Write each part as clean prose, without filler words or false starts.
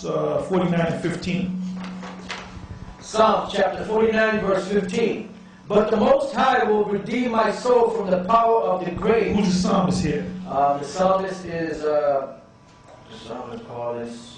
49 and 15. Psalms chapter 49, verse 15. But the Most High will redeem my soul from the power of the grave. Who's the psalmist here? The psalmist is, the psalmist called this,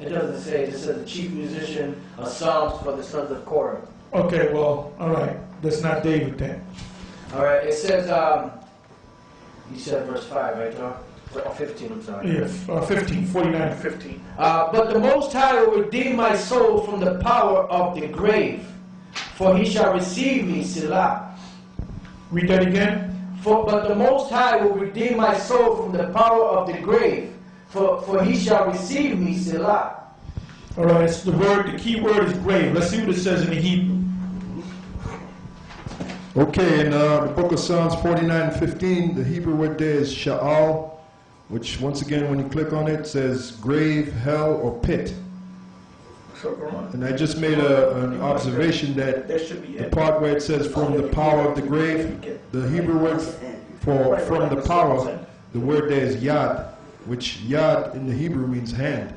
it doesn't say, it just says the chief musician of Psalms for the sons of Korah. Okay, well, all right. That's not David then. All right, it says, you said verse 5, right, John? Or 15, I'm sorry. Yeah, 15, 49 and 15. But the Most High will redeem my soul from the power of the grave, for he shall receive me, Selah. Read that again. But the Most High will redeem my soul from the power of the grave, for he shall receive me, Selah. All right, it's the key word is grave. Let's see what it says in the Hebrew. Okay, in the book of Psalms 49:15, the Hebrew word there is sha'al, which once again, when you click on it, says grave, hell, or pit. And I just made an observation that the part where it says from the power of the grave, the Hebrew word for from the power, the word there is yad, which yad in the Hebrew means hand.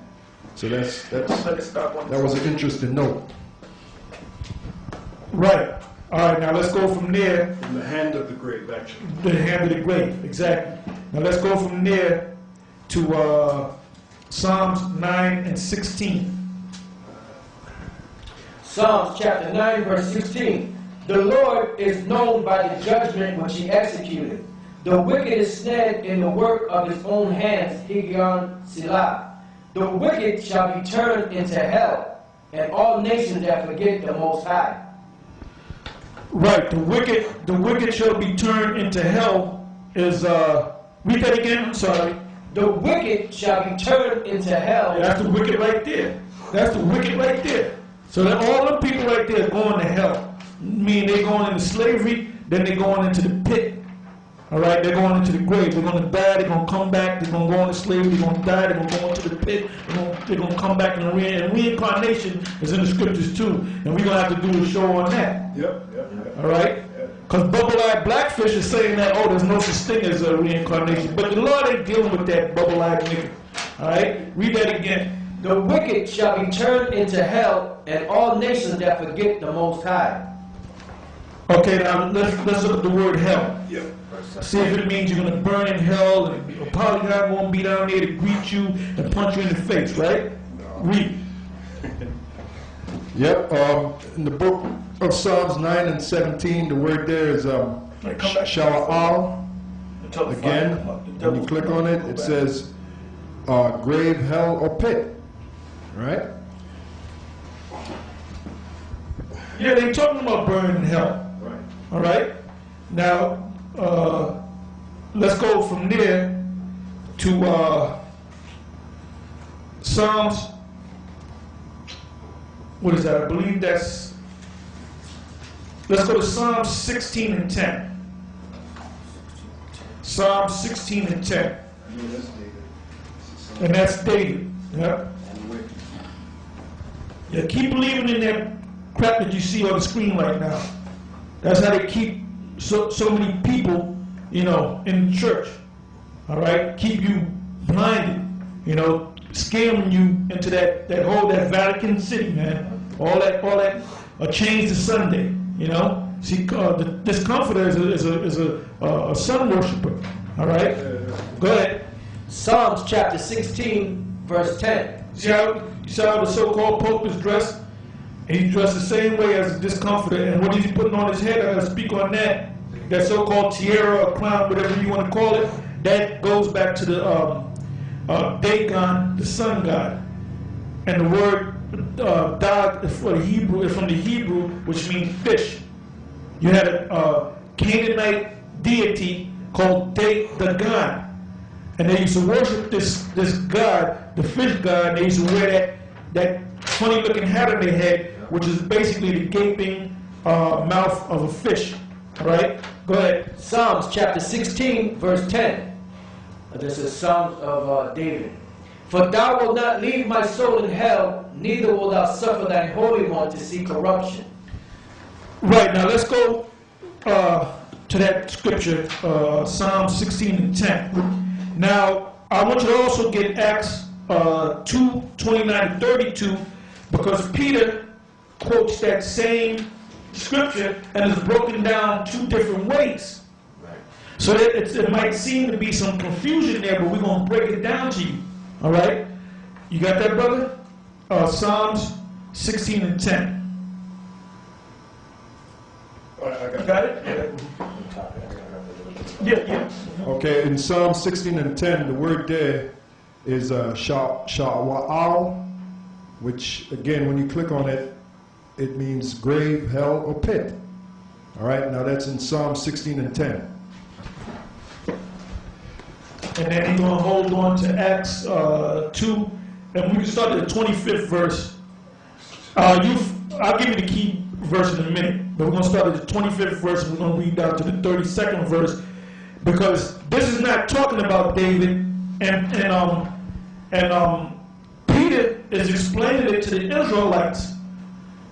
So that was an interesting note. Right. All right, now let's go from there. In the hand of the grave, actually. The hand of the grave, exactly. Now let's go from there to Psalms 9 and 16. Psalms chapter 9, verse 16. The Lord is known by the judgment which he executed. The wicked is snared in the work of his own hands, Higgaion Selah. The wicked shall be turned into hell, and all nations that forget the Most High. Right, the wicked shall be turned into hell is, read that again, I'm sorry. The wicked shall be turned into hell. Yeah, that's the wicked right there. That's the wicked right there. So that all the people right there are going to hell. Meaning they're going into slavery, then they're going into the pit. All right, they're going into the grave. They're going to die, they're going to come back, they're going to go into slavery, they're going to die, they're going to go into the pit, they're going to come back in the reincarnation is in the scriptures too. And we're going to have to do a show on that. Yep. All right? Because bubble-eyed blackfish is saying that, oh, there's no such thing as a reincarnation. But the Lord ain't dealing with that bubble-eyed nigga. All right? Read that again. The wicked shall be turned into hell, and all nations that forget the Most High. Okay, now let's look at the word hell. Yep. See if it means you're going to burn in hell, and a polygon won't be down there to greet you and punch you in the face, right? No. Read. Yep. In the book of Psalms 9 and 17, the word there is sha'al. Again, when you click on it, it says grave, hell, or pit. Right? Yeah, they're talking about burning in hell. Right. All right? Now, let's go from there to Psalms. What is that? I believe that's. Let's go to Psalms 16 and 10. Psalms 16 and 10. And that's David. Yeah. Yeah, keep believing in that crap that you see on the screen right now. That's how they keep so many people, you know, in church. All right, keep you blinded, you know, scamming you into that Vatican City, man. All that change to Sunday, you know. See, this comforter is a sun worshiper. All right, go ahead. Psalms chapter 16, verse 10. See how the so-called Pope is dressed? And he's dressed the same way as a discomforter. And what is he putting on his head? I gotta speak on that. That so-called tiara or crown, whatever you want to call it, that goes back to the Dagon, the sun god. And the word Dag is from the Hebrew, which means fish. You had a Canaanite deity called Dagon. And they used to worship this god, the fish god. They used to wear that funny looking hat on their head, which is basically the gaping mouth of a fish. All right? Go ahead. Psalms chapter 16, verse 10. This is Psalms of David. For thou wilt not leave my soul in hell, neither wilt thou suffer thy Holy One to see corruption. Right, now let's go to that scripture, Psalm 16 and 10. Now, I want you to also get Acts 2:29-32, because Peter quotes that same scripture and is broken down two different ways. So that it might seem to be some confusion there, but we're going to break it down to you. All right? You got that, brother? Psalms 16:10. You got it? Yeah. Okay, in Psalm 16:10, the word there is sha'wa'al, which again, when you click on it, it means grave, hell, or pit. All right, now that's in Psalm 16:10. And then you're going to hold on to Acts 2, and we can start at the 25th verse. I'll give you the key verse in a minute, but we're going to start at the 25th verse, and we're going to read down to the 32nd verse, because this is not talking about David, and Peter is explaining it to the Israelites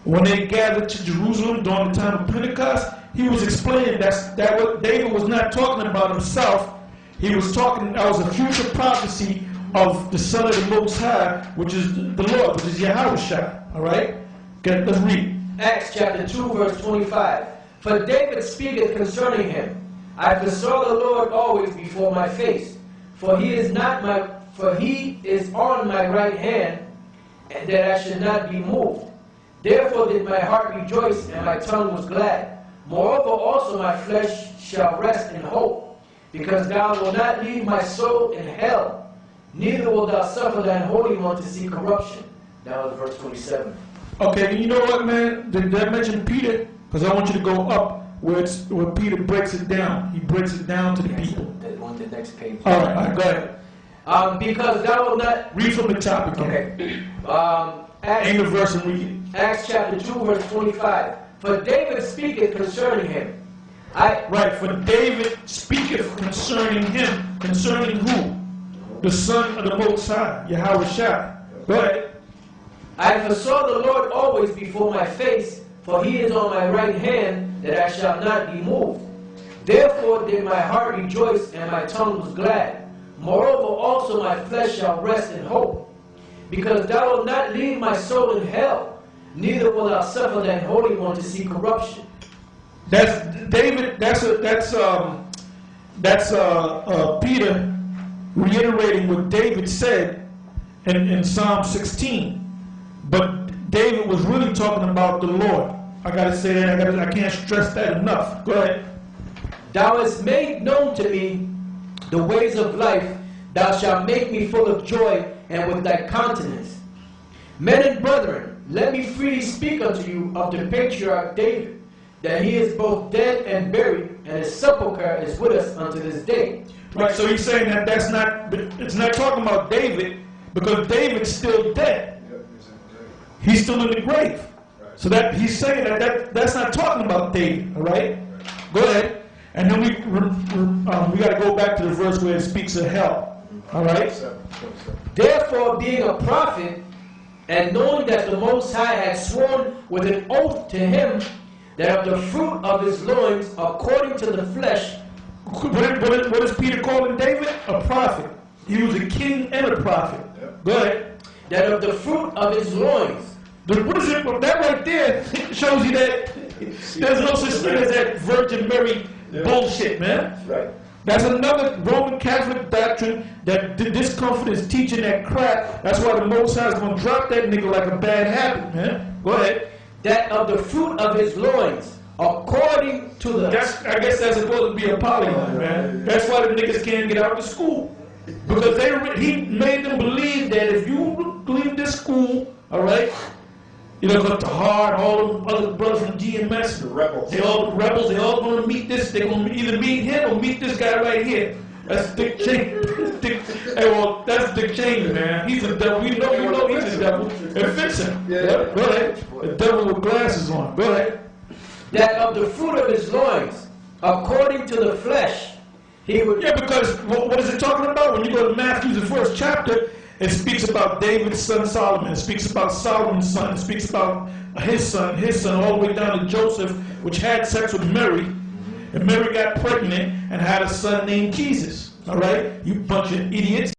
when they gathered to Jerusalem during the time of Pentecost. He was explaining that what David was not talking about himself. He was talking, that was a future prophecy of the Son of the Most High, which is the Lord, which is Yahushua. All right? Okay, let's read. Acts chapter 2, verse 25. For David speaketh concerning him, I foresaw the Lord always before my face, for he is on my right hand, and that I should not be moved. Therefore did my heart rejoice, and my tongue was glad. Moreover also my flesh shall rest in hope, because thou wilt not leave my soul in hell, neither wilt thou suffer thine Holy One to see corruption. That was verse 27. Okay, you know what, man? Did I mention Peter? Because I want you to go up where Peter breaks it down. He breaks it down to the people. On the next page. All right, go ahead. Because thou wilt not... Read from the top again. Okay. Aim the verse and read it. Acts chapter 2, verse 25. For David speaketh concerning him. Right, for David speaketh concerning him. Concerning who? The Son of the Most High, Yahushua. Go ahead. I foresaw the Lord always before my face, for he is on my right hand, that I shall not be moved. Therefore did my heart rejoice, and my tongue was glad. Moreover also my flesh shall rest in hope, because thou wilt not leave my soul in hell, neither will thou suffer thine Holy One to see corruption. That's David. That's Peter reiterating what David said in Psalm 16. But David was really talking about the Lord. I gotta say that. I can't stress that enough. Go ahead. Thou hast made known to me the ways of life. Thou shalt make me full of joy, and with thy countenance. Men and brethren, let me freely speak unto you of the patriarch David, that he is both dead and buried, and his sepulchre is with us unto this day. Right, so he's saying that it's not talking about David, because David's still dead. He's still in the grave. So that he's saying that's not talking about David, all right? Go ahead. And then we got to go back to the verse where it speaks of hell, all right? Therefore, being a prophet, and knowing that the Most High had sworn with an oath to him, that of the fruit of his loins, according to the flesh. What is Peter calling David? A prophet. He was a king and a prophet. Go ahead. That of the fruit of his loins. What is it? That right there shows you that there's no such thing as that Virgin Mary bullshit, man. Right. That's another Roman Catholic doctrine that Discomfort is teaching that crap. That's why the Most High is going to drop that nigga like a bad habit, man. Go ahead. That of the fruit of his loins, according to the... I guess that's supposed to be a polygon, man. That's why the niggas can't get out of school. Because he made them believe that if you leave this school, all right, you know, because Tahar and all them other brothers from GMS, The rebels. they all going to meet this. They're going to either meet him or meet this guy right here. That's Dick Cheney. Hey, well, that's Dick Cheney, man. He's a devil. You know he's a devil. It fits him. Yeah. Go ahead. The devil with glasses on. Go ahead. That of the fruit of his loins, according to the flesh, he would... Yeah, because what is it talking about? When you go to Matthew, the first chapter, it speaks about David's son Solomon. It speaks about Solomon's son. It speaks about his son, all the way down to Joseph, which had sex with Mary. And Mary got pregnant and had a son named Jesus. All right? You bunch of idiots.